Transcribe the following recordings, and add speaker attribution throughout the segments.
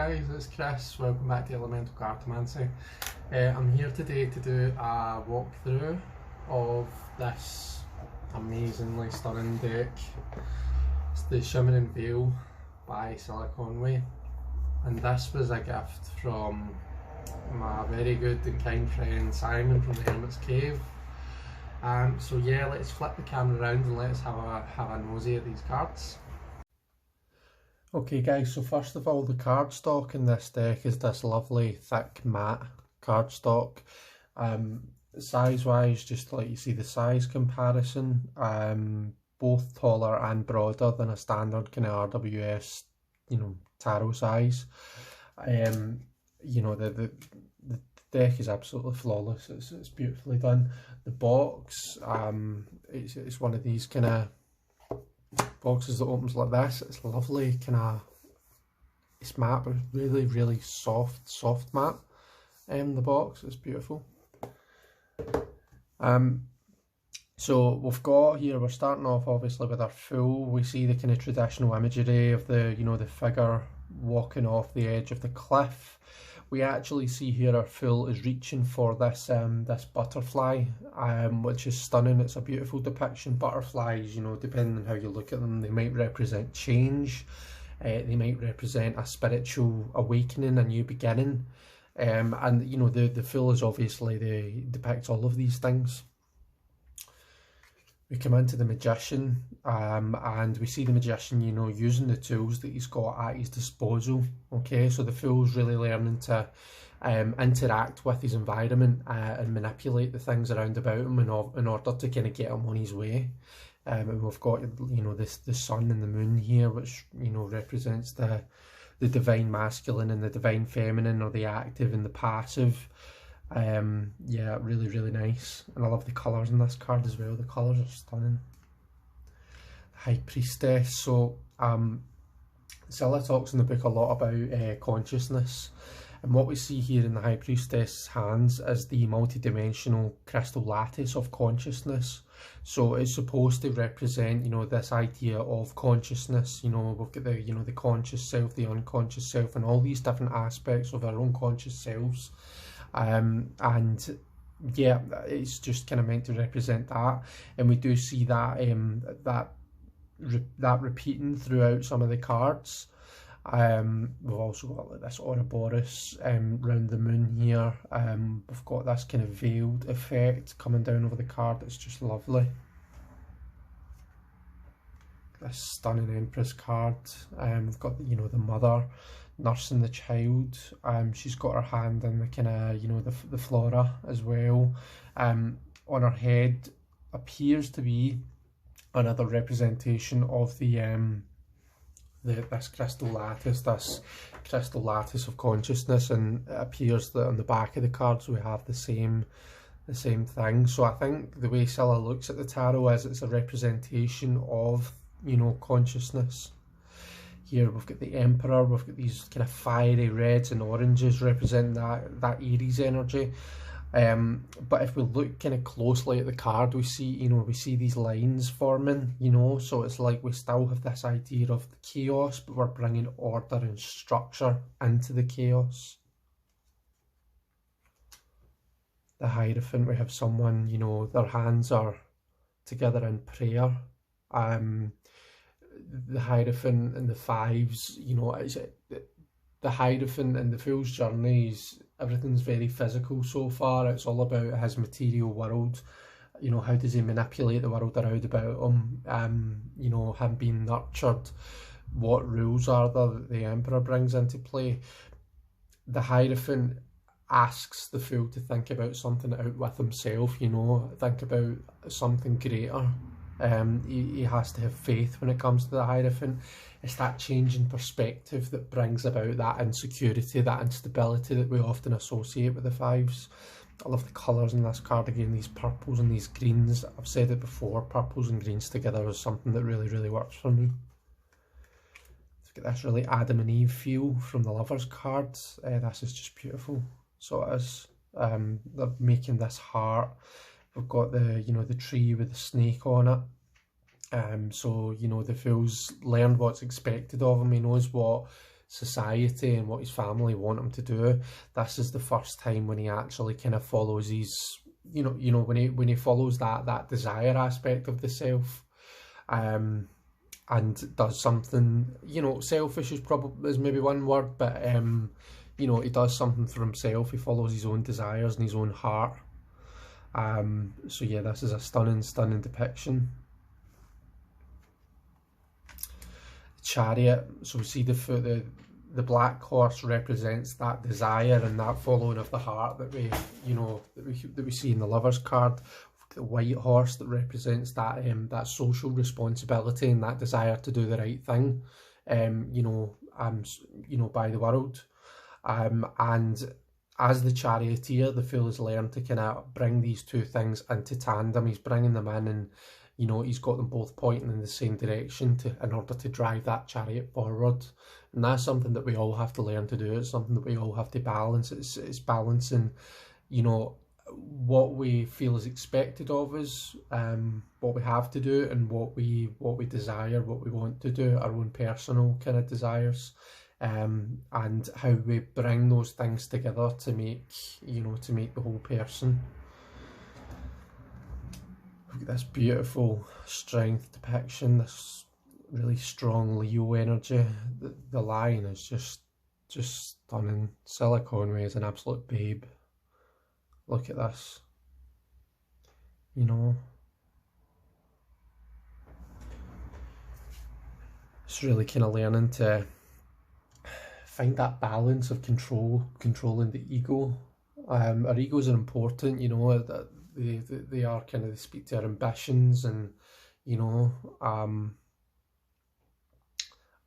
Speaker 1: guys, it's Chris, welcome back to Elemental Cartomancy. I'm here today to do a walkthrough of this amazingly stunning deck. It's the Shimmering Veil by Cilla Conway, and this was a gift from my very good and kind friend Simon from the Hermit's Cave. So yeah, let's flip the camera around and let's have a nosy at these cards. Okay guys, so first of all, the cardstock in this deck is this lovely thick matte cardstock. Size wise, just to let you see the size comparison, both taller and broader than a standard kind of RWS, tarot size. The deck is absolutely flawless. It's beautifully done. The box, it's one of these kind of boxes that opens like this. It's lovely, it's matte, but really soft matte. The box is beautiful. So we've got here, we're starting off obviously with our fool. We see the kind of traditional imagery of the the figure walking off the edge of the cliff. We actually see here our fool is reaching for this this butterfly, which is stunning. It's a beautiful depiction. Butterflies, depending on how you look at them, they might represent change, they might represent a spiritual awakening, a new beginning, and the fool is obviously depicts all of these things. We come into the magician, and we see the magician, using the tools that he's got at his disposal. Okay, so the fool's really learning to interact with his environment and manipulate the things around about him in order to kind of get him on his way. And we've got the sun and the moon here, which represents the divine masculine and the divine feminine, or the active and the passive. Yeah, really nice, and I love the colours in this card as well. The colours are stunning. High Priestess. So Cilla talks in the book a lot about consciousness, and what we see here in the High Priestess hands is the multi-dimensional crystal lattice of consciousness. So it's supposed to represent this idea of consciousness. We've got the conscious self, the unconscious self, and all these different aspects of our own conscious selves. And yeah, it's just kind of meant to represent that, and we do see that that repeating throughout some of the cards. We've also got like this Ouroboros round the moon here. We've got this kind of veiled effect coming down over the card. It's just lovely. This stunning Empress card. We've got the mother nursing the child. She's got her hand in the kind of the flora as well. On her head appears to be another representation of this crystal lattice of consciousness, and it appears that on the back of the cards we have the same thing. So I think the way Cilla looks at the tarot is it's a representation of consciousness. Here we've got the Emperor, we've got these kind of fiery reds and oranges representing that Aries energy. But if we look kind of closely at the card, we see these lines forming, so it's like we still have this idea of the chaos, but we're bringing order and structure into the chaos. The Hierophant, we have someone, their hands are together in prayer. The Hierophant and the fives, the Hierophant and the Fool's journey everything's very physical so far. It's all about his material world. How does he manipulate the world around about him? Him being nurtured. What rules are there that the Emperor brings into play? The Hierophant asks the Fool to think about something out with himself. Think about something greater. He has to have faith when it comes to the Hierophant. It's that change in perspective that brings about that insecurity, that instability that we often associate with the fives. I love the colours in this card again, these purples and these greens. I've said it before, purples and greens together is something that really works for me. Let's get this really Adam and Eve feel from the Lovers card. This is just beautiful. So it is. They're making this heart. We've got the tree with the snake on it. So the Fool's learned what's expected of him. He knows what society and what his family want him to do. This is the first time when he actually kind of follows his, when he follows that desire aspect of the self, and does something, selfish is maybe one word, but he does something for himself. He follows his own desires and his own heart. So yeah, this is a stunning depiction. Chariot, so we see the black horse represents that desire and that following of the heart that we see in the Lover's card. The white horse that represents that that social responsibility and that desire to do the right thing, by the world. And as the charioteer, the fool has learned to kind of bring these two things into tandem. He's bringing them in, and he's got them both pointing in the same direction in order to drive that chariot forward. And that's something that we all have to learn to do. It's something that we all have to balance. It's balancing, what we feel is expected of us, what we have to do, and what we desire, what we want to do, our own personal kind of desires, and how we bring those things together to make the whole person. Look at this beautiful strength depiction, this really strong Leo energy. The line is just stunning. Cilla Conway is an absolute babe. Look at this, it's really kind of learning to find that balance of controlling the ego. Our egos are important, that they are kind of, they speak to our ambitions and, our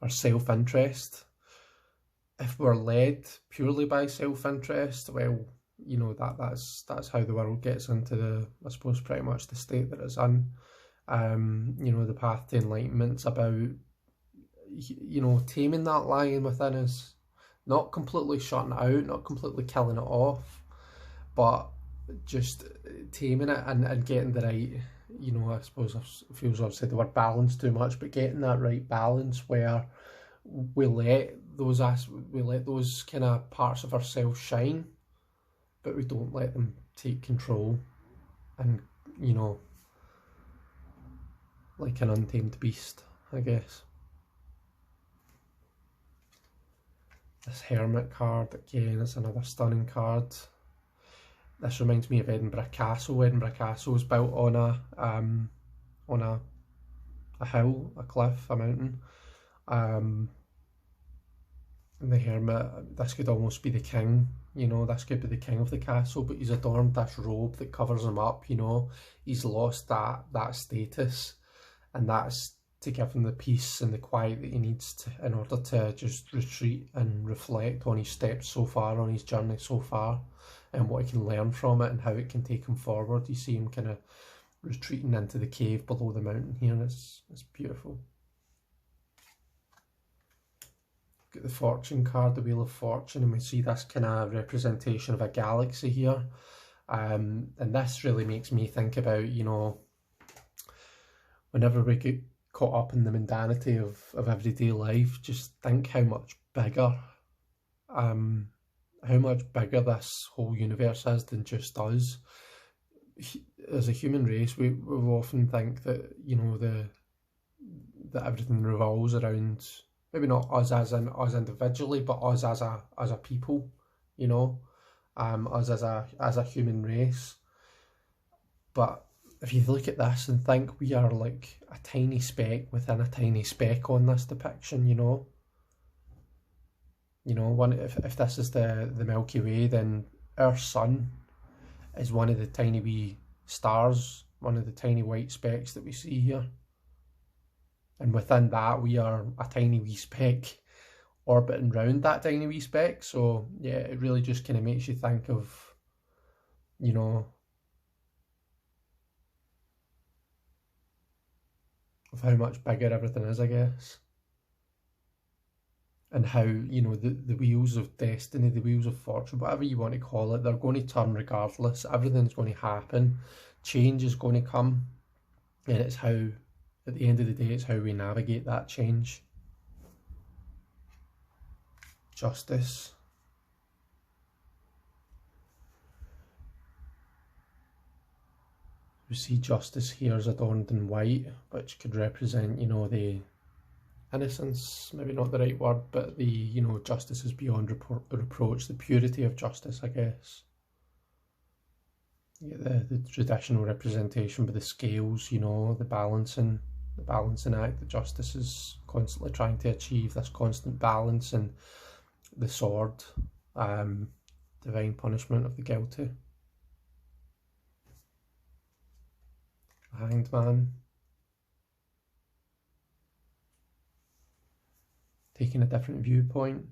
Speaker 1: self-interest. If we're led purely by self-interest, well, that's how the world gets into I suppose pretty much the state that it's in. The path to enlightenment's about, taming that lion within us, not completely shutting it out, not completely killing it off, but just taming it and getting the right, I suppose it feels I've said the word balance too much, but getting that right balance where we let those kind of parts of ourselves shine, but we don't let them take control and, like an untamed beast, I guess. This Hermit card, again, it's another stunning card. This reminds me of Edinburgh Castle. Edinburgh Castle is built on a hill, a cliff, a mountain. And the Hermit, this could almost be the king, this could be the king of the castle, but he's adorned this robe that covers him up, he's lost that status, and that's to give him the peace and the quiet that he needs in order to just retreat and reflect on his steps so far, on his journey so far, and what he can learn from it and how it can take him forward. You see him kind of retreating into the cave below the mountain here, and it's beautiful. Get the fortune card, the Wheel of Fortune, and we see this kind of representation of a galaxy here, and this really makes me think about, whenever we get caught up in the mundanity of everyday life, just think how much bigger this whole universe is than just us. As a human race, we often think that, that everything revolves around, maybe not us as individually, but us as a people, us as a human race. But if you look at this and think we are like a tiny speck within a tiny speck on this depiction, if this is the Milky Way, then our sun is one of the tiny wee stars, one of the tiny white specks that we see here. And within that, we are a tiny wee speck orbiting round that tiny wee speck. So yeah, it really just kind of makes you think of, of how much bigger everything is, I guess. And how, the wheels of destiny, the wheels of fortune, whatever you want to call it, they're going to turn regardless. Everything's going to happen. Change is going to come. And it's how, at the end of the day, it's how we navigate that change. Justice. We see Justice here is adorned in white, which could represent, you know, the innocence, maybe not the right word, but the, you know, justice is beyond reproach, the purity of justice, I guess. You get the traditional representation with the scales, you know, the balancing act that justice is constantly trying to achieve, this constant balance, and the sword, divine punishment of the guilty. The Hanged Man, taking a different viewpoint,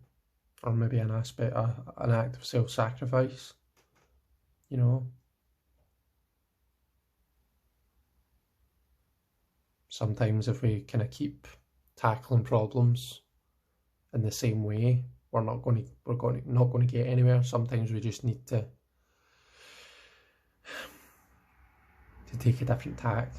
Speaker 1: or maybe an act of self-sacrifice, you know. Sometimes if we kind of keep tackling problems in the same way, we're not going to get anywhere. Sometimes we just need to take a different tack.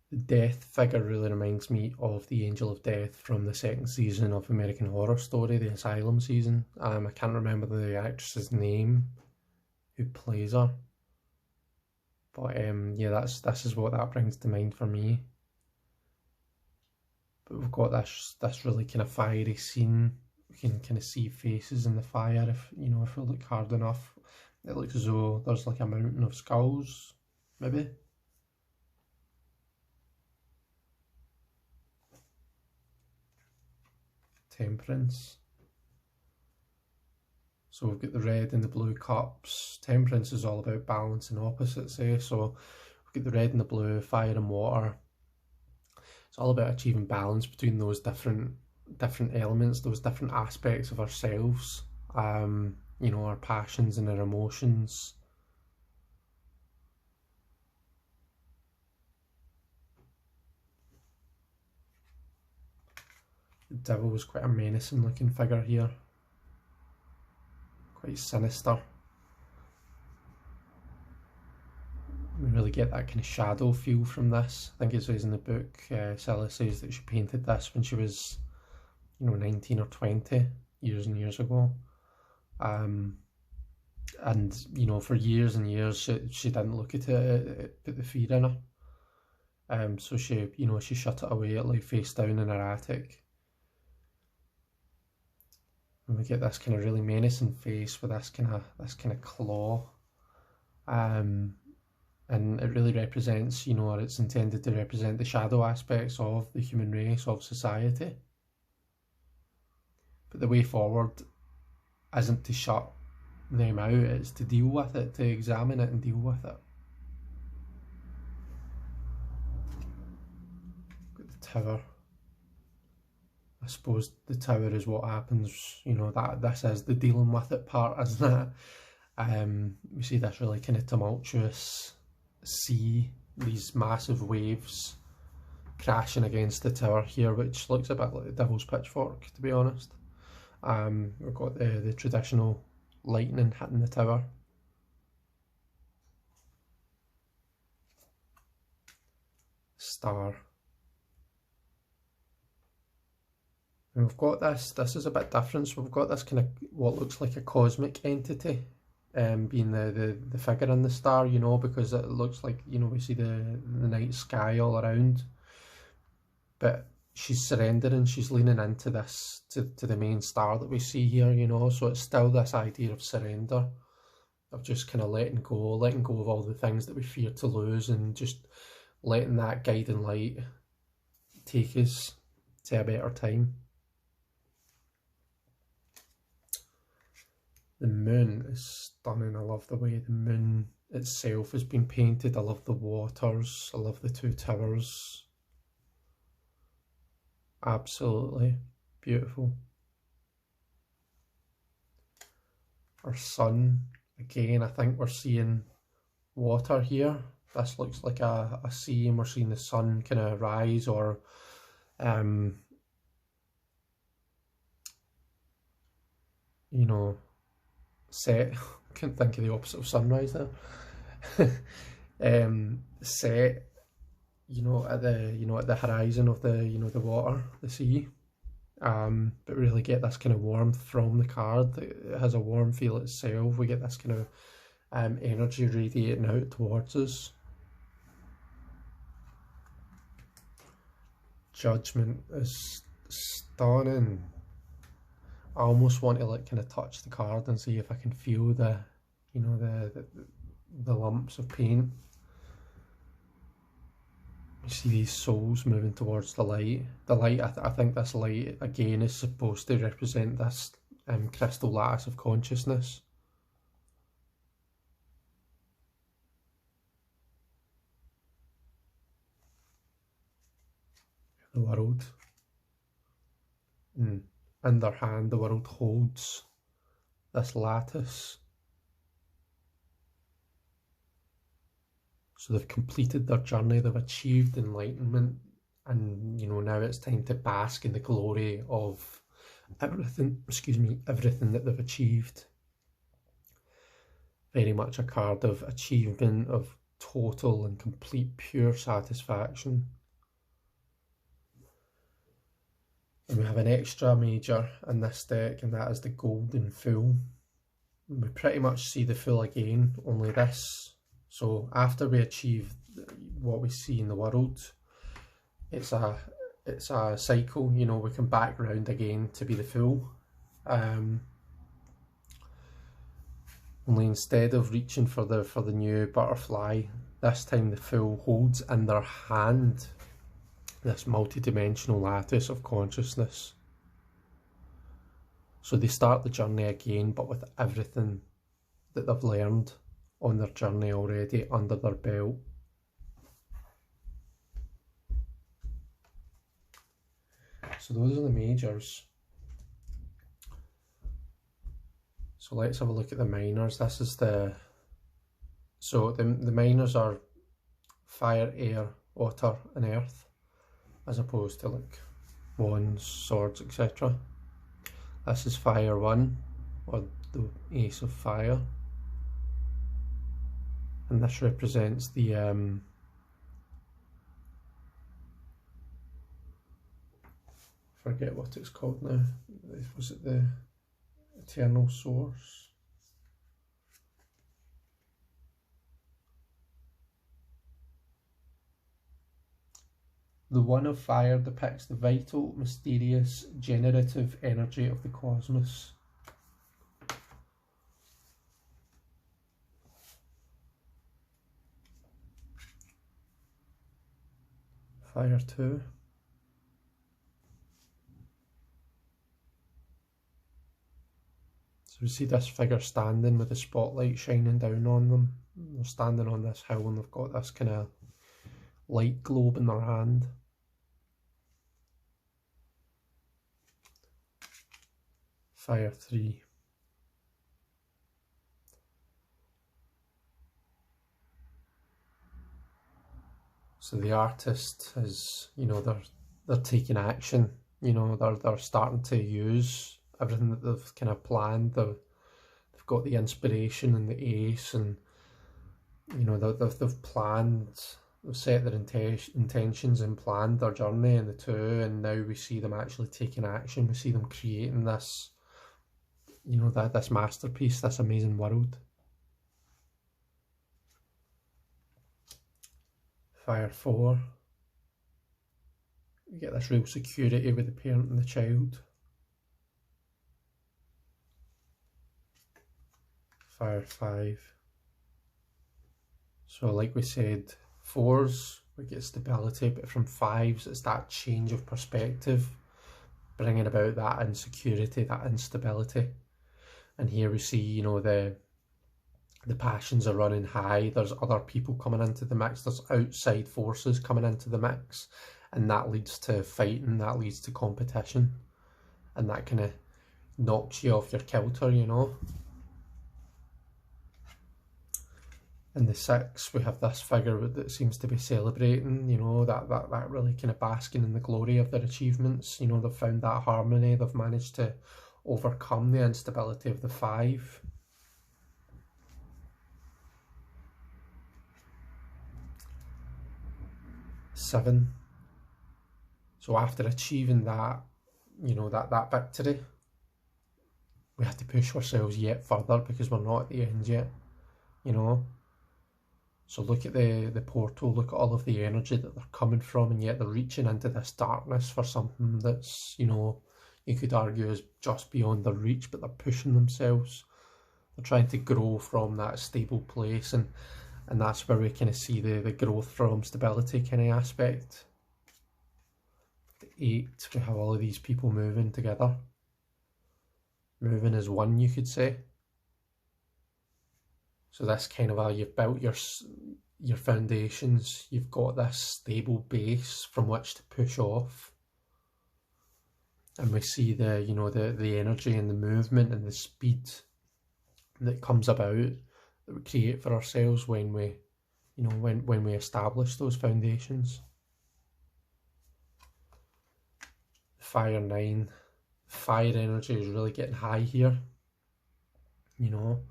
Speaker 1: The Death figure really reminds me of the Angel of Death from the second season of American Horror Story, the Asylum season. I can't remember the actress's name who plays her, but yeah, this is what that brings to mind for me. But we've got this really kind of fiery scene. We can kind of see faces in the fire if, you know, if we look hard enough. It looks as though there's like a mountain of skulls, maybe. Temperance. So we've got the red and the blue cups. Temperance is all about balance and opposites, eh? So we've got the red and the blue, fire and water. It's all about achieving balance between those different elements, those different aspects of ourselves, you know, our passions and our emotions. The Devil is quite a menacing looking figure here, quite sinister. We really get that kind of shadow feel from this. I think it says in the book, Cilla says that she painted this when she was, you know, 19 or 20 years and years ago. And, you know, for years and years, she didn't look at it, put the fear in her. So she, you know, she shut it away, like face down in her attic. And we get this kind of really menacing face with this kind of claw. And it really represents, you know, or it's intended to represent the shadow aspects of the human race, of society. But the way forward isn't to shut them out, it's to deal with it, to examine it and deal with it. Got the tower. I suppose the tower is what happens, you know, that this is the dealing with it part, isn't it? We see this really kind of tumultuous sea, these massive waves crashing against the tower here, which looks a bit like the Devil's Pitchfork, to be honest. We've got the traditional lightning hitting the tower. Star. And we've got this is a bit different, so we've got this kind of what looks like a cosmic entity, being the figure in the star, you know, because it looks like, you know, we see the night sky all around, but she's surrendering, she's leaning into this, to the main star that we see here, you know, so it's still this idea of surrender, of just kind of letting go of all the things that we fear to lose, and just letting that guiding light take us to a better time. The moon is stunning. I love the way the moon itself has been painted. I love the waters. I love the two towers. Absolutely beautiful. Our sun, again, I think we're seeing water here. This looks like a sea, and we're seeing the sun kind of rise, or you know, set. Couldn't think of the opposite of sunrise there. set, at the horizon of the water, the sea. But really get this kind of warmth from the card. It has a warm feel itself. We get this kind of energy radiating out towards us. Judgment is stunning. I almost want to like kind of touch the card and see if I can feel the lumps of paint. You see these souls moving towards the light. The light, I think this light again is supposed to represent this crystal lattice of consciousness. The world. In their hand, the world holds this lattice. So they've completed their journey, they've achieved enlightenment, and now it's time to bask in the glory of everything that they've achieved. Very much a card of achievement, of total and complete pure satisfaction. And we have an extra major in this deck, and that is the Golden Fool. We pretty much see the Fool again, only this. So after we achieve what we see in the world, it's a cycle. We come back round again to be the Fool. Only instead of reaching for the new butterfly, this time the Fool holds in their hand this multi-dimensional lattice of consciousness. So they start the journey again, but with everything that they've learned on their journey already under their belt. So those are the majors. So let's have a look at the minors. This is the minors are fire, air, water and earth, as opposed to like wands, swords, etc. This is fire 1, or the ace of fire. And this represents the forget what it's called now. Was it the eternal source? The one of fire depicts the vital, mysterious, generative energy of the cosmos. Fire 2. So we see this figure standing with the spotlight shining down on them. They're standing on this hill and they've got this kind of light globe in their hand. Fire 3. So the artist is, they're taking action. They're starting to use everything that they've kind of planned. They've got the inspiration and the ace, and they've planned. They've set their intentions and planned their journey in the 2, and now we see them actually taking action. We see them creating this, this masterpiece, this amazing world. Fire 4. We get this real security with the parent and the child. Fire 5. So like we said, 4s we get stability, but from 5s it's that change of perspective, bringing about that insecurity, that instability. And here we see, the passions are running high. There's other people coming into the mix. There's outside forces coming into the mix, and that leads to fighting. That leads to competition, and that kind of knocks you off your kilter. In the 6, we have this figure that seems to be celebrating. That really kind of basking in the glory of their achievements. They've found that harmony. They've managed to overcome the instability of the 5. 7. So after achieving that, you know, that victory, we have to push ourselves yet further because we're not at the end yet, you know. So look at the portal, look at all of the energy that they're coming from, and yet they're reaching into this darkness for something that's, you know, you could argue is just beyond their reach, but they're pushing themselves. They're trying to grow from that stable place, and that's where we kind of see the growth from stability kind of aspect. The 8, we have all of these people moving together. Moving as one, you could say. So that's kind of how you've built your foundations. You've got this stable base from which to push off. And we see the, you know, the energy and the movement and the speed that comes about, that we create for ourselves when we, you know, when we establish those foundations. Fire 9, fire energy is really getting high here. You know,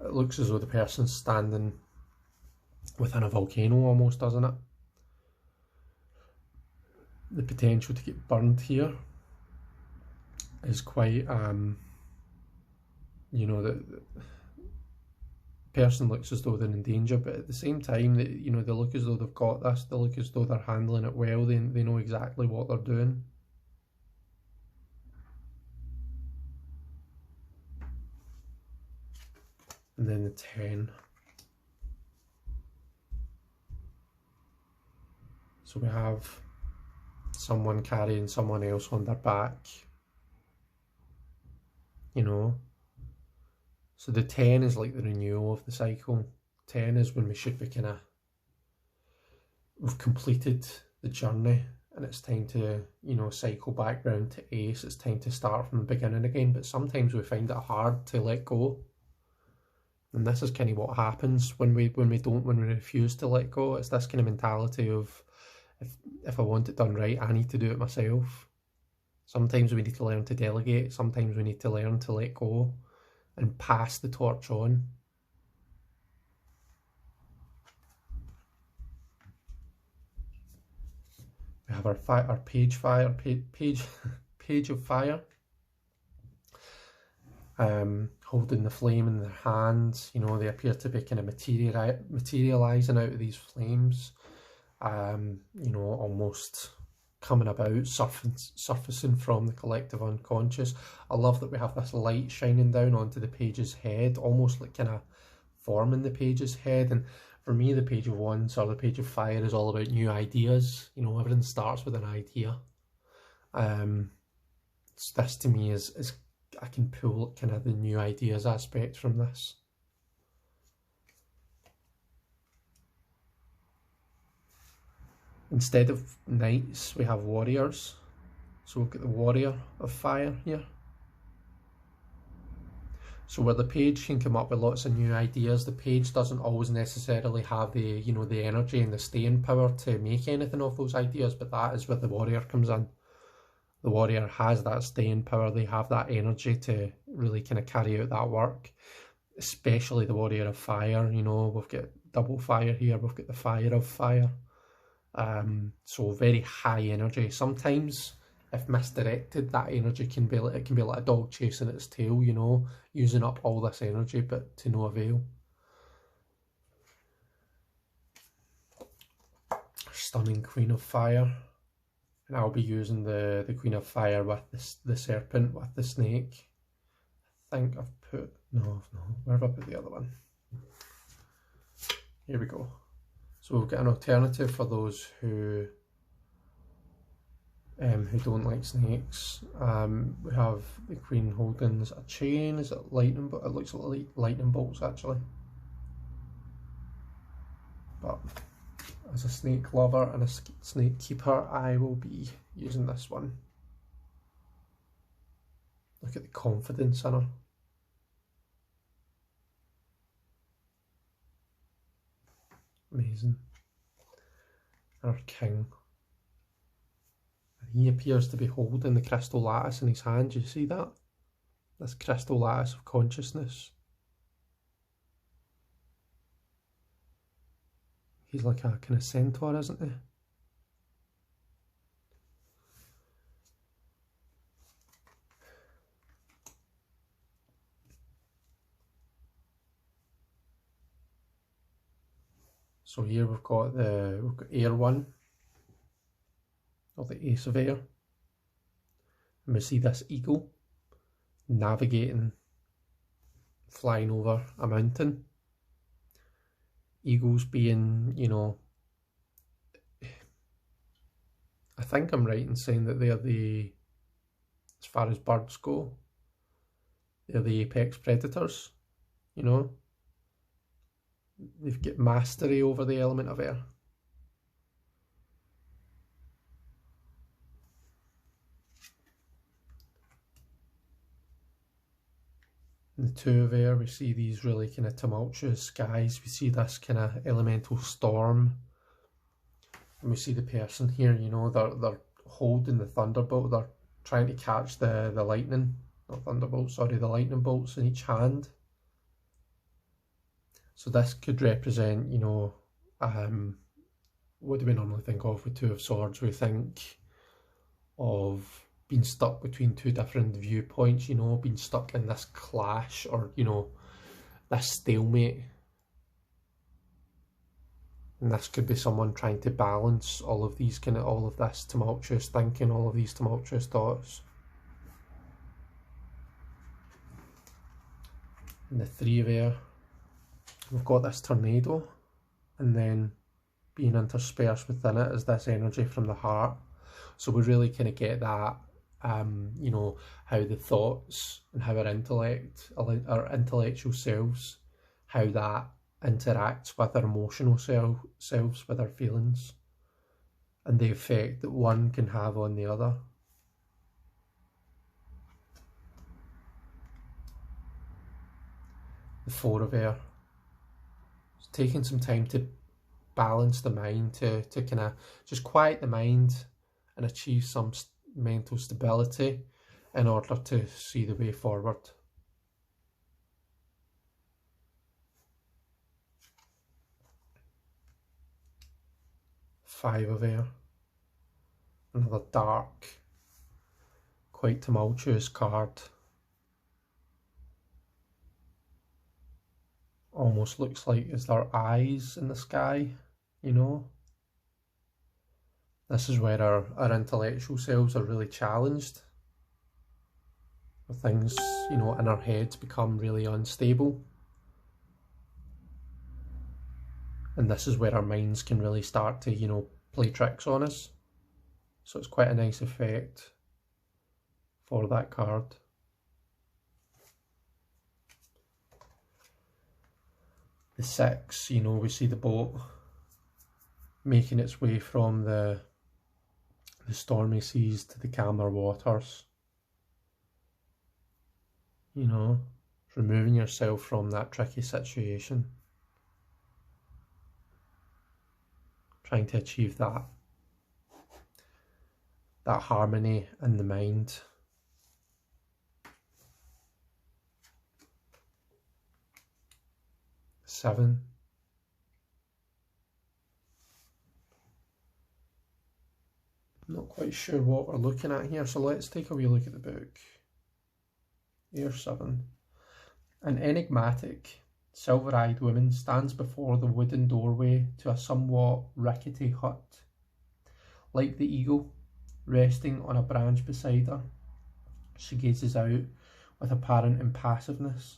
Speaker 1: it looks as though the person's standing within a volcano almost, doesn't it? The potential to get burned here is quite, you know, the person looks as though they're in danger, but at the same time, you know, they look as though they've got this, they look as though they're handling it well, they know exactly what they're doing. And then the 10. So we have someone carrying someone else on their back, you know. So the 10 is like the renewal of the cycle. 10 is when we should be kind of, we've completed the journey and it's time to, you know, cycle back round to ace. It's time to start from the beginning again, but sometimes we find it hard to let go. And this is kind of what happens when we refuse to let go. It's this kind of mentality of, if I want it done right, I need to do it myself. Sometimes we need to learn to delegate. Sometimes we need to learn to let go and pass the torch on. We have our page of fire. Holding the flame in their hands. You know, they appear to be kind of materializing out of these flames. You know, almost coming about, surfacing from the collective unconscious. I love that we have this light shining down onto the page's head, almost like kind of forming the page's head. And for me, the page of wands or the page of fire is all about new ideas. You know, everything starts with an idea. So this to me is I can pull kind of the new ideas aspect from this. Instead of knights, we have warriors. So we've got the warrior of fire here. So where the page can come up with lots of new ideas, the page doesn't always necessarily have the, you know, the energy and the staying power to make anything of those ideas, but that is where the warrior comes in. The warrior has that staying power, they have that energy to really kind of carry out that work, especially the warrior of fire. You know, we've got double fire here, we've got the fire of fire. So very high energy. Sometimes, if misdirected, that energy can be like, it can be like a dog chasing its tail, you know, using up all this energy, but to no avail. Stunning Queen of Fire. And I'll be using the Queen of Fire with the serpent, with the snake. I think I've put, no, where have I put the other one? Here we go. So we've got an alternative for those who don't like snakes. We have the Queen holding a chain. Is it lightning? But it looks like lightning bolts actually. But as a snake lover and a snake keeper, I will be using this one. Look at the confidence in her. Amazing. Our king. And he appears to be holding the crystal lattice in his hand. Do you see that? This crystal lattice of consciousness. He's like a kind of centaur, isn't he? So here we've got air one, or the ace of air. And we see this eagle navigating, flying over a mountain. Eagles being, you know, I think I'm right in saying that they're as far as birds go, they're the apex predators, you know. They've got mastery over the element of air. In the two of air, we see these really kind of tumultuous skies. We see this kind of elemental storm. And we see the person here, you know, they're holding the thunderbolt. They're trying to catch the lightning, not thunderbolt, sorry, the lightning bolts in each hand. So this could represent, you know, what do we normally think of with Two of Swords? We think of being stuck between two different viewpoints, you know, being stuck in this clash, or, you know, this stalemate. And this could be someone trying to balance all of these all of this tumultuous thinking, all of these tumultuous thoughts. In the Three of Air, we've got this tornado, and then being interspersed within it is this energy from the heart. So we really kind of get that, you know, how the thoughts and how our intellect, our intellectual selves, how that interacts with our emotional selves, with our feelings, and the effect that one can have on the other. The Four of Air, it's taking some time to balance the mind, to kind of just quiet the mind and achieve some mental stability in order to see the way forward. Five of Air, another dark, quite tumultuous card. Almost looks like is there eyes in the sky, you know. This is where our intellectual selves are really challenged. Things, you know, in our heads become really unstable. And this is where our minds can really start to, you know, play tricks on us. So it's quite a nice effect for that card. The Six, you know, we see the boat making its way from the stormy seas to the calmer waters. You know, removing yourself from that tricky situation. Trying to achieve that harmony in the mind. Seven. Not quite sure what we're looking at here, so let's take a wee look at the book. Air 7. An enigmatic, silver-eyed woman stands before the wooden doorway to a somewhat rickety hut. Like the eagle, resting on a branch beside her, she gazes out with apparent impassiveness.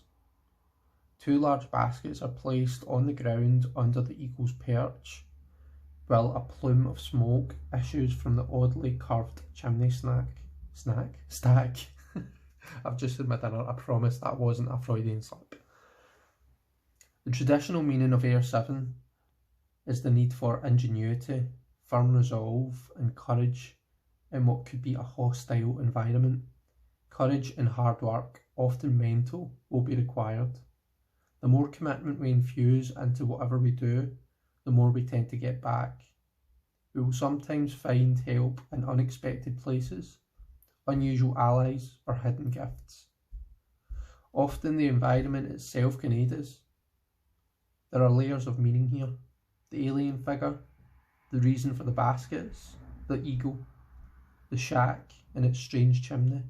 Speaker 1: Two large baskets are placed on the ground under the eagle's perch, while a plume of smoke issues from the oddly curved chimney stack. I've just had my dinner, I promise that wasn't a Freudian slip. The traditional meaning of Air 7 is the need for ingenuity, firm resolve and courage in what could be a hostile environment. Courage and hard work, often mental, will be required. The more commitment we infuse into whatever we do, the more we tend to get back. We will sometimes find help in unexpected places, unusual allies or hidden gifts. Often the environment itself can aid us. There are layers of meaning here. The alien figure, the reason for the baskets, the eagle, the shack and its strange chimney,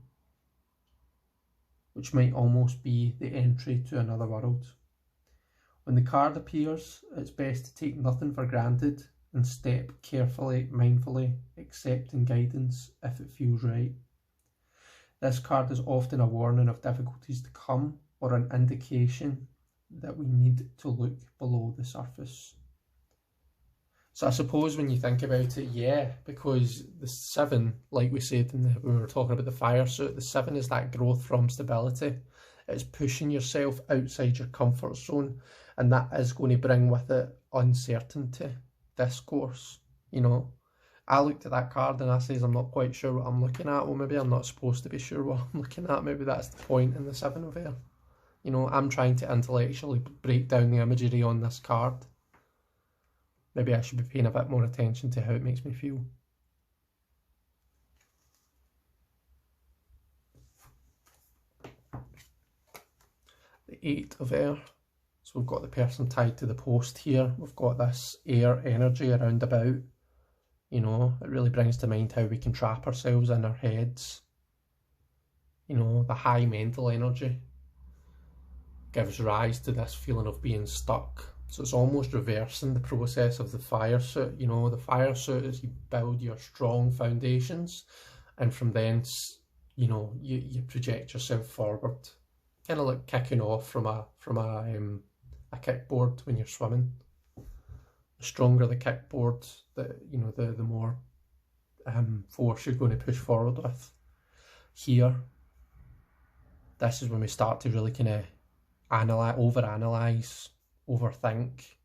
Speaker 1: which might almost be the entry to another world. When the card appears, it's best to take nothing for granted and step carefully, mindfully, accepting guidance if it feels right. This card is often a warning of difficulties to come or an indication that we need to look below the surface. So I suppose when you think about it, yeah, because the 7, like we said when we were talking about the fire suit, the 7 is that growth from stability. It's pushing yourself outside your comfort zone, and that is going to bring with it uncertainty, discourse, you know. I looked at that card and I says I'm not quite sure what I'm looking at. Well, maybe I'm not supposed to be sure what I'm looking at. Maybe that's the point in the 7 of Air. You know, I'm trying to intellectually break down the imagery on this card. Maybe I should be paying a bit more attention to how it makes me feel. The 8 of Air. So we've got the person tied to the post here. We've got this air energy around about. You know, it really brings to mind how we can trap ourselves in our heads. You know, the high mental energy gives rise to this feeling of being stuck. So it's almost reversing the process of the fire suit. You know, the fire suit is you build your strong foundations, and from thence, you know, you project yourself forward, kind of like kicking off from a kickboard when you're swimming. The stronger the kickboard, you know, the more force you're going to push forward with. Here, this is when we start to really kind of overanalyze, overthink,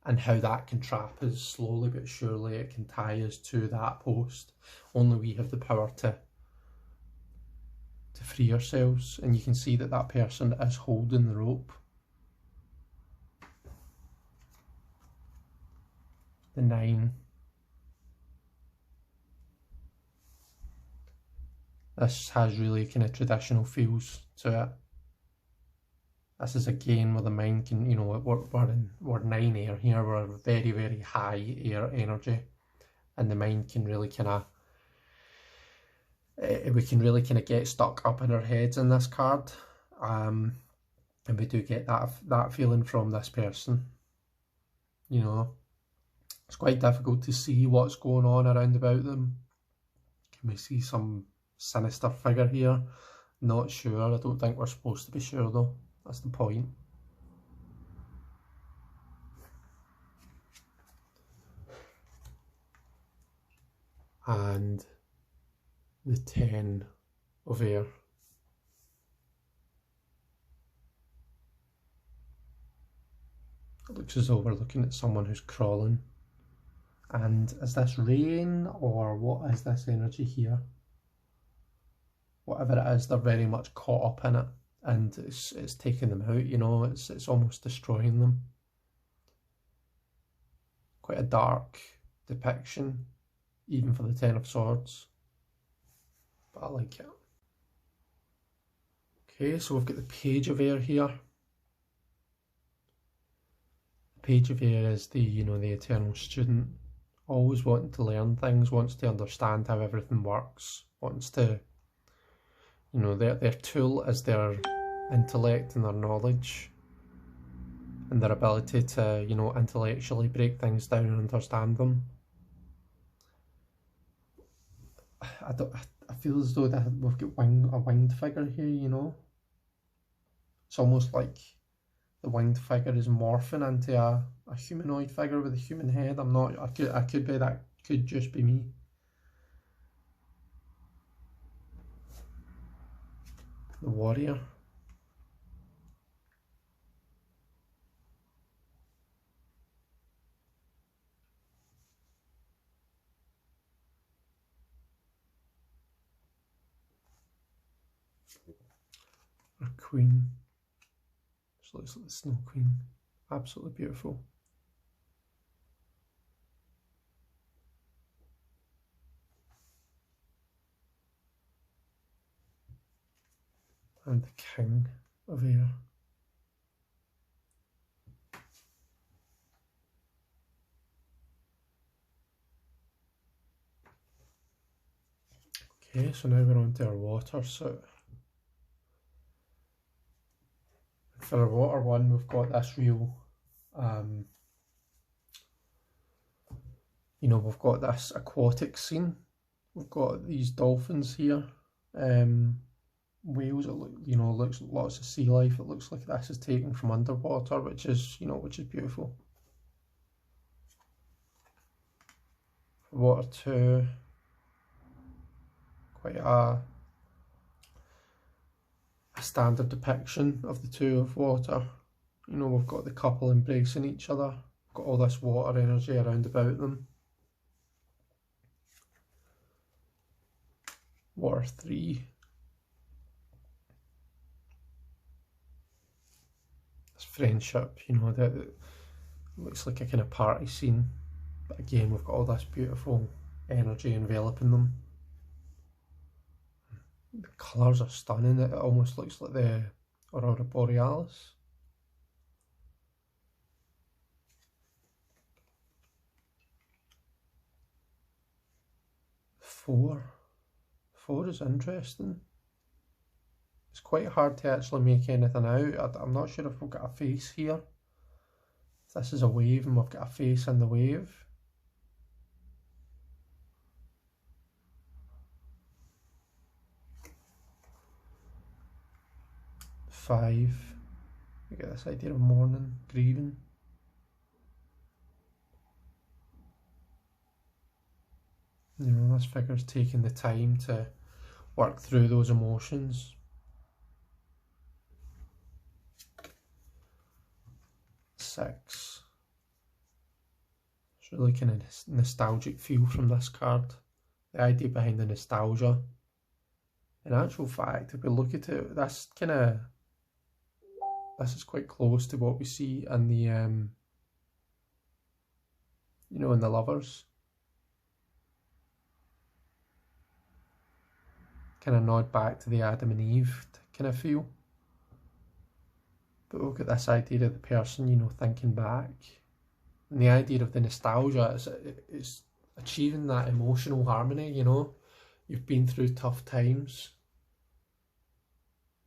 Speaker 1: and how that can trap us slowly but surely. It can tie us to that post. Only we have the power to free ourselves, and you can see that that person is holding the rope. The 9. This has really kind of traditional feels to it. This is again where the mind can, you know, we're 9 air here, we're very, very high air energy, and the mind can really kind of, we can really kind of get stuck up in our heads in this card, and we do get that feeling from this person. You know, it's quite difficult to see what's going on around about them. Can we see some sinister figure here? Not sure. I don't think we're supposed to be sure though. That's the point. And the 10 of Air. It looks as though we're looking at someone who's crawling. And is this rain, or what is this energy here? Whatever it is, they're very much caught up in it, and it's taking them out, you know, it's almost destroying them. Quite a dark depiction, even for the 10 of Swords, but I like it. Okay, so we've got the Page of Air here. The Page of Air is the, you know, the eternal student, always wanting to learn things, wants to understand how everything works, wants to, you know, their tool is their intellect and their knowledge and their ability to, you know, intellectually break things down and understand them. I feel as though that we've got a winged figure here, you know. It's almost like the winged figure is morphing into a humanoid figure with a human head. I'm not, I could be, that could just be me. The Warrior. Our Queen. She looks like the Snow Queen. Absolutely beautiful. And the King of Air. Okay, so now we're on to our water suit. For our water one, we've got this real You know, we've got this aquatic scene. We've got these dolphins here. Whales, looks lots of sea life. It looks like this is taken from underwater, which is beautiful. Water 2, quite a standard depiction of the two of water. You know, we've got the couple embracing each other, got all this water energy around about them. Water 3. This friendship, you know, that looks like a kind of party scene. But again, we've got all this beautiful energy enveloping them. The colours are stunning. It almost looks like the Aurora Borealis. Four is interesting. It's quite hard to actually make anything out. I'm not sure if we've got a face here. If this is a wave and we've got a face in the wave. 5. We get this idea of mourning, grieving. You know, this figure's taking the time to work through those emotions. 6. It's really kind of nostalgic feel from this card. The idea behind the nostalgia. In actual fact, if we look at it, this is quite close to what we see in the, in the Lovers. Kind of nod back to the Adam and Eve kind of feel. But we've got this idea of the person, thinking back. And the idea of the nostalgia is achieving that emotional harmony, You've been through tough times,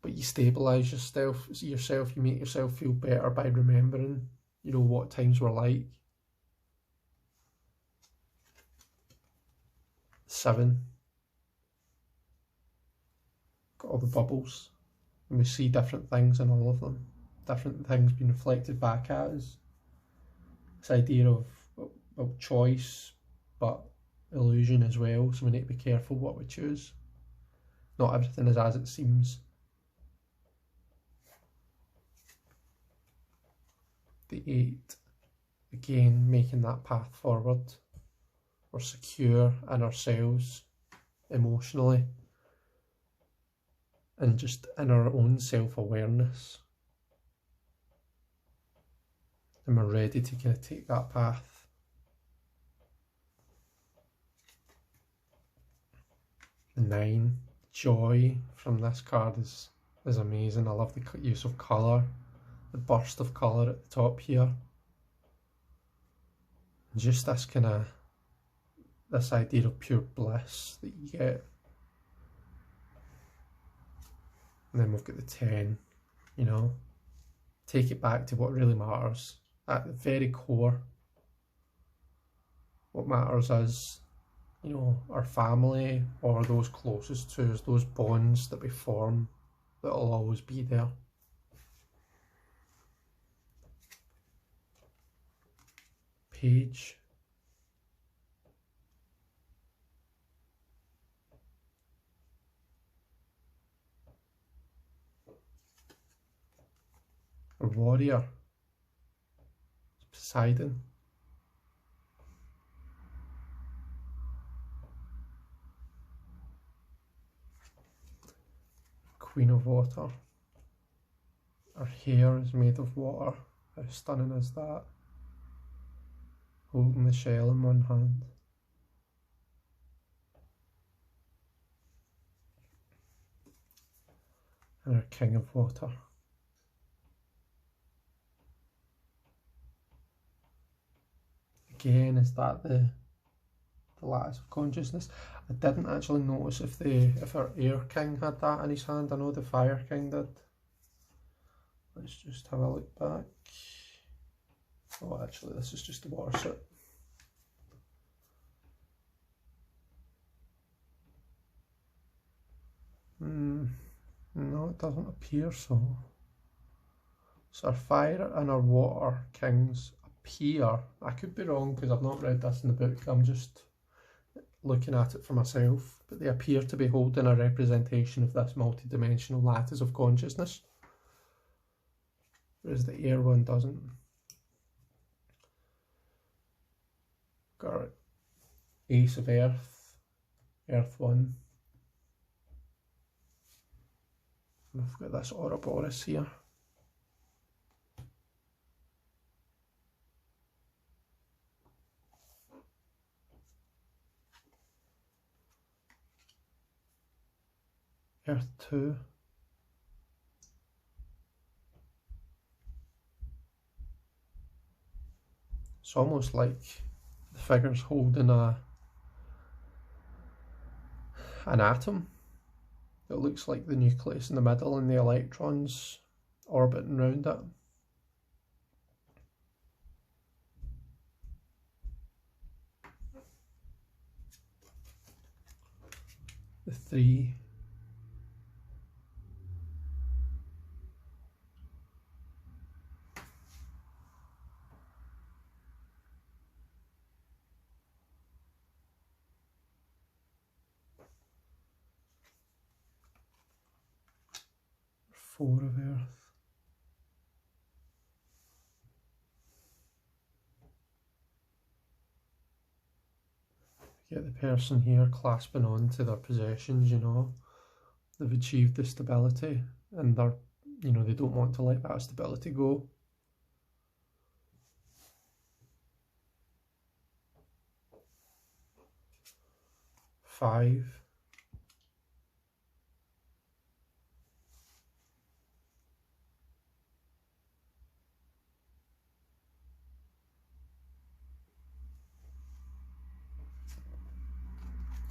Speaker 1: but you stabilise yourself, you make yourself feel better by remembering, what times were like. 7. Got all the bubbles, and we see different things in all of them. Different things being reflected back at us. This idea of choice, but illusion as well, so we need to be careful what we choose. Not everything is as it seems. The 8, again, making that path forward. We're secure in ourselves, emotionally, and just in our own self-awareness. And we're ready to kind of take that path. The 9, joy from this card is amazing. I love the use of colour, the burst of colour at the top here. And just this idea of pure bliss that you get. And then we've got the 10, take it back to what really matters. At the very core, what matters is, our family or those closest to us, those bonds that we form that will always be there. Page. A warrior. Poseidon. Queen of water. Her hair is made of water. How stunning is that? Holding the shell in one hand. And our king of water. Again, is that the lattice of consciousness? I didn't actually notice if our air king had that in his hand. I know the fire king did. Let's just have a look back. Oh, actually, this is just the water suit. No, it doesn't appear so. So our fire and our water kings appear, I could be wrong because I've not read this in the book, I'm just looking at it for myself, but they appear to be holding a representation of this multi-dimensional lattice of consciousness, whereas the air one doesn't. Got our Ace of Earth, Earth 1. And we've got this Ouroboros here. Earth 2. It's almost like the figure's holding an atom. It looks like the nucleus in the middle and the electrons orbiting around it. The 3. Four of Earth. Get the person here clasping on to their possessions, you know. They've achieved the stability and they're, you know, they don't want to let that stability go. 5.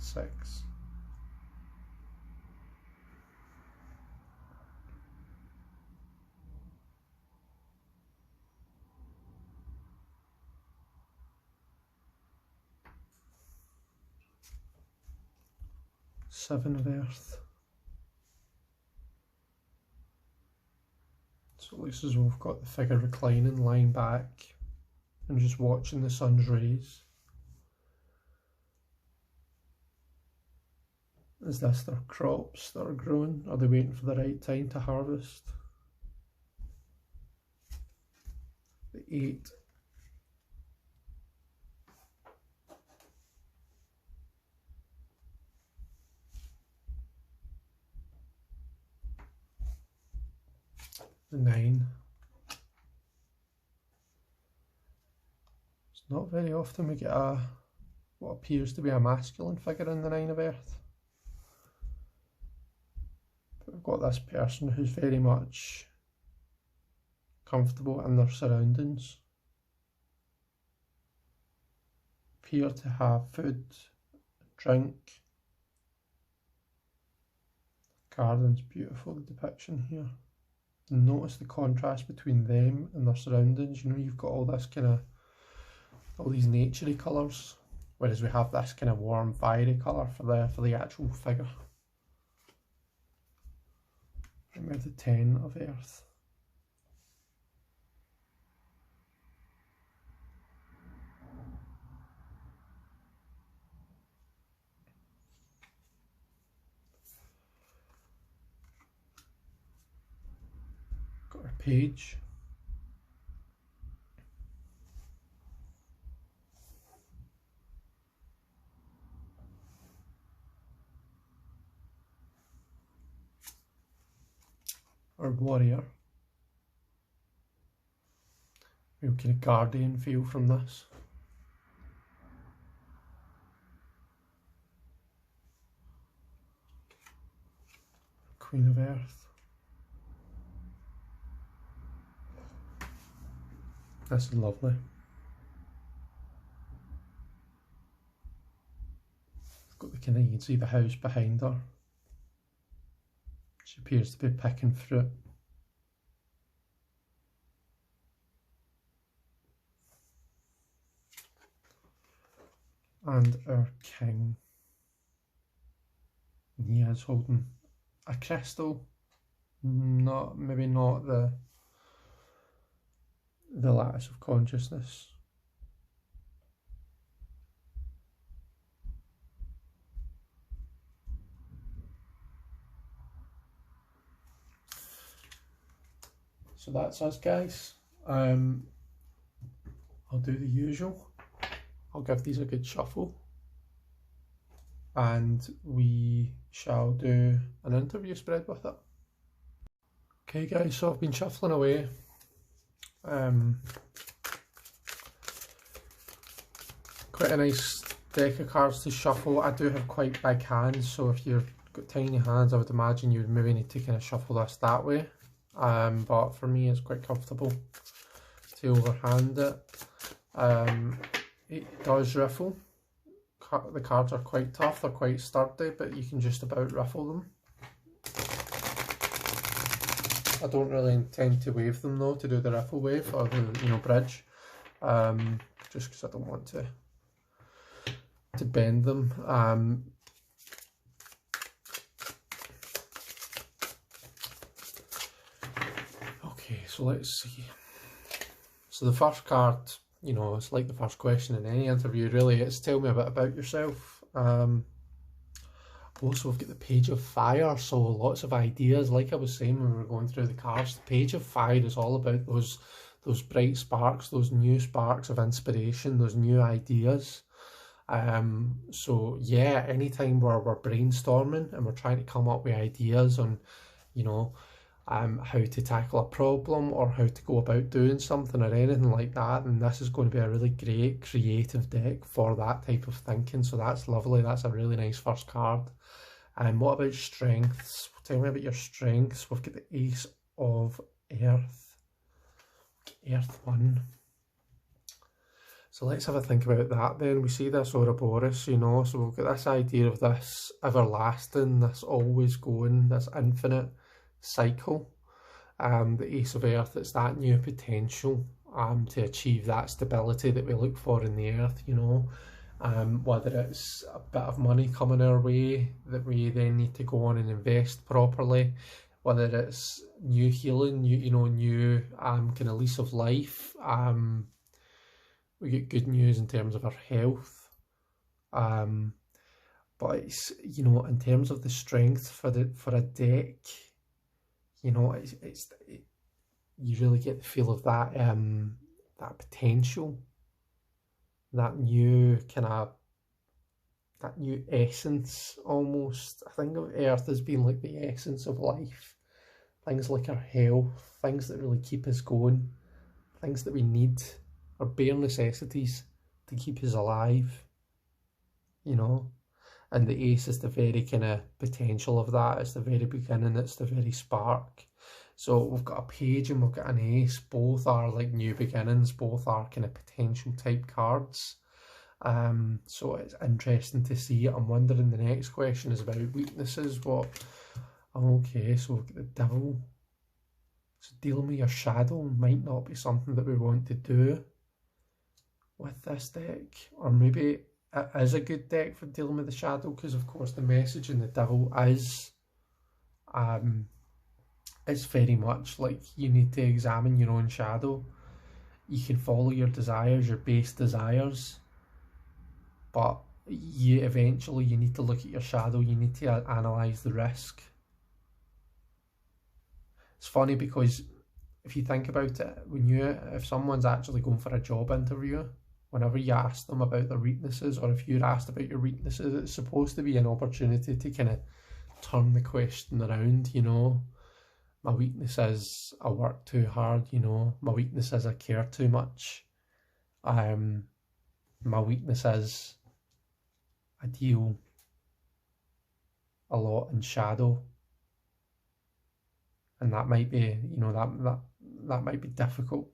Speaker 1: 6. 7 of Earth. So it looks as though we've got the figure reclining, lying back and just watching the sun's rays. Is this their crops that are growing? Are they waiting for the right time to harvest? The 8. The 9. It's not very often we get what appears to be a masculine figure in the 9 of Earth. But we've got this person who's very much comfortable in their surroundings. Appear to have food, drink. Garden's beautiful, the depiction here. Notice the contrast between them and their surroundings. You know, you've got all this kind of, all these naturey colours, whereas we have this kind of warm, fiery colour for the actual figure. And we have the 10 of Earth. Got our Page. Our Warrior. Real kind of guardian feel from this. Queen of Earth. This is lovely. Got the kind of, you can see the house behind her. She appears to be picking fruit. and our king. And he is holding a crystal, maybe not the lattice of consciousness. So that's us, guys. I'll do the usual. I'll give these a good shuffle, and we shall do an interview spread with it. Okay, guys, so I've been shuffling away. Quite a nice deck of cards to shuffle. I do have quite big hands, so if you've got tiny hands, I would imagine you would maybe need to kind of shuffle this that way. But for me, it's quite comfortable to overhand it. It does riffle. The cards are quite tough, they're quite sturdy, but you can just about riffle them. I don't really intend to wave them though, to do the riffle wave or the bridge, just because I don't want to bend them. Okay, so let's see. So the first card, it's like the first question in any interview really, it's tell me a bit about yourself. Also, we've got the Page of Fire, so lots of ideas. Like I was saying when we were going through the cards, the Page of Fire is all about those bright sparks, those new sparks of inspiration, those new ideas. So yeah, anytime we're brainstorming and we're trying to come up with ideas on, how to tackle a problem or how to go about doing something or anything like that, and this is going to be a really great creative deck for that type of thinking. So that's lovely. That's a really nice first card. And what about strengths? Tell me about your strengths. We've got the Ace of Earth. Earth 1. So let's have a think about that then. We see this Ouroboros, so we've got this idea of this everlasting, this always going, this infinite cycle. The Ace of Earth, it's that new potential to achieve that stability that we look for in the earth, whether it's a bit of money coming our way that we then need to go on and invest properly, whether it's new healing, new kind of lease of life. We get good news in terms of our health, but it's in terms of the strength for a deck, you really get the feel of that that potential, that new essence almost. I think of Earth as being like the essence of life, things like our health, things that really keep us going, things that we need, our bare necessities to keep us alive, and the ace is the very kind of potential of that. It's the very beginning, it's the very spark. So we've got a page and we've got an ace. Both are like new beginnings, both are kind of potential type cards. So it's interesting to see. I'm wondering, the next question is about weaknesses. Okay, so we've got the Devil. So dealing with your shadow might not be something that we want to do with this deck, or maybe it is a good deck for dealing with the shadow, because of course the message in the Devil is it's very much like you need to examine your own shadow. You can follow your desires, your base desires, but eventually you need to look at your shadow. You need to analyze the risk. It's funny because if you think about it, if someone's actually going for a job interview, whenever you ask them about their weaknesses, or if you're asked about your weaknesses, it's supposed to be an opportunity to kind of turn the question around. My weakness is I work too hard, my weakness is I care too much, my weakness is I deal a lot in shadow, and that might be, that might be difficult,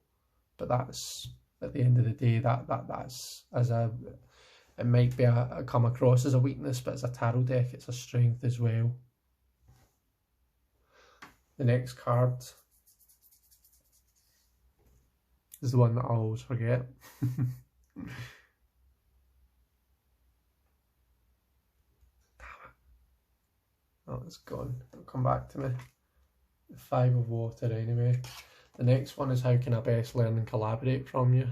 Speaker 1: but that's, at the end of the day, that's it might be come across as a weakness, but as a tarot deck, it's a strength as well. The next card is the one that I always forget. Oh, it's gone. It'll come back to me. The 5 of water anyway. The next one is how can I best learn and collaborate from you?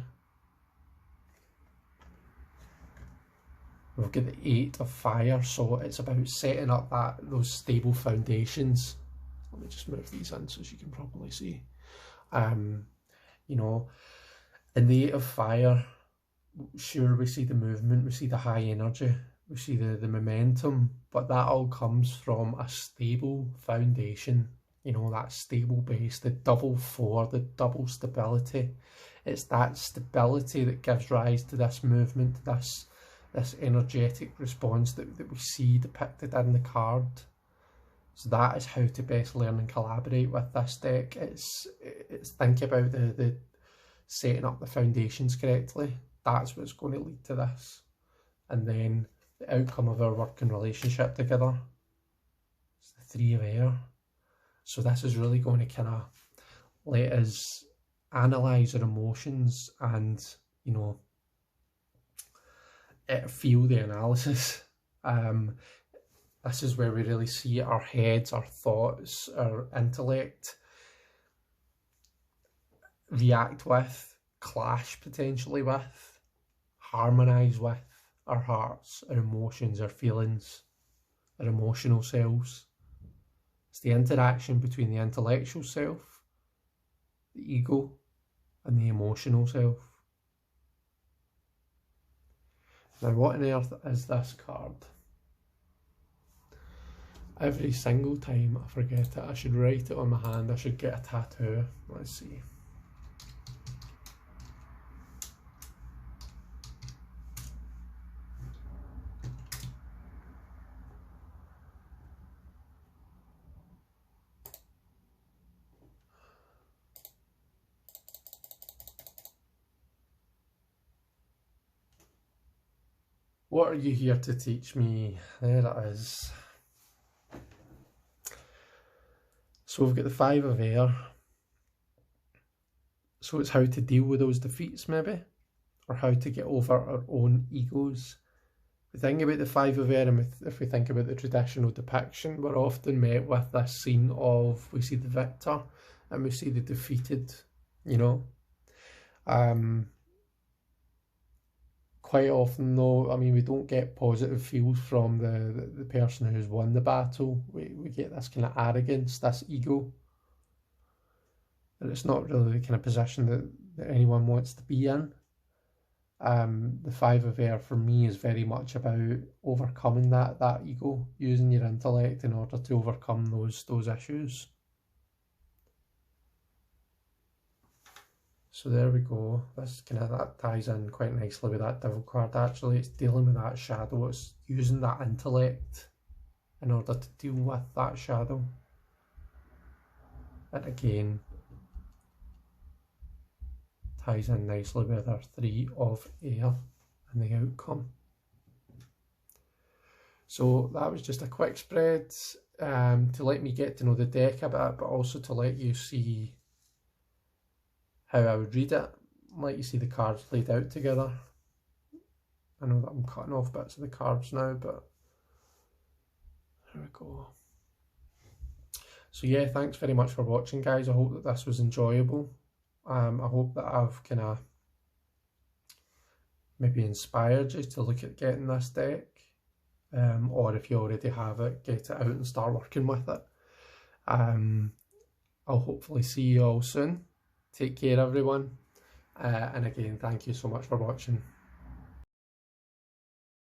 Speaker 1: We've got the 8 of fire, so it's about setting up those stable foundations. Let me just move these in so you can properly see. You know, in the 8 of fire, sure, we see the movement, we see the high energy, we see the momentum, but that all comes from a stable foundation, you know, that stable base, the double 4, the double stability. It's that stability that gives rise to this movement, this energetic response that we see depicted in the card. So that is how to best learn and collaborate with this deck. It's think about the setting up the foundations correctly. That's what's going to lead to this. And then the outcome of our working relationship together. It's the 3 of air. So this is really going to kind of let us analyse our emotions and, you know, feel the analysis. This is where we really see our heads, our thoughts, our intellect react with, clash potentially with, harmonise with our hearts, our emotions, our feelings, our emotional selves. It's the interaction between the intellectual self, the ego, and the emotional self. Now, what on earth is this card? Every single time I forget it, I should write it on my hand, I should get a tattoo. Let's see. What are you here to teach me? There it is. So we've got the 5 of air. So it's how to deal with those defeats maybe, or how to get over our own egos. The thing about the 5 of air, and if we think about the traditional depiction, we're often met with this scene of, we see the victor and we see the defeated, you know. Quite often though, I mean, we don't get positive feels from the person who's won the battle. We get this kind of arrogance, this ego. And it's not really the kind of position that anyone wants to be in. The 5 of air for me is very much about overcoming that ego, using your intellect in order to overcome those issues. So there we go. That ties in quite nicely with that Devil card actually. It's dealing with that shadow. It's using that intellect in order to deal with that shadow. And again, ties in nicely with our 3 of air and the outcome. So that was just a quick spread to let me get to know the deck a bit, but also to let you see how I would read it, let you see the cards laid out together. I know that I'm cutting off bits of the cards now, but there we go. So yeah, thanks very much for watching, guys. I hope that this was enjoyable. I hope that I've kind of maybe inspired you to look at getting this deck, or if you already have it, get it out and start working with it. I'll hopefully see you all soon. Take care, everyone. And again, thank you so much for watching.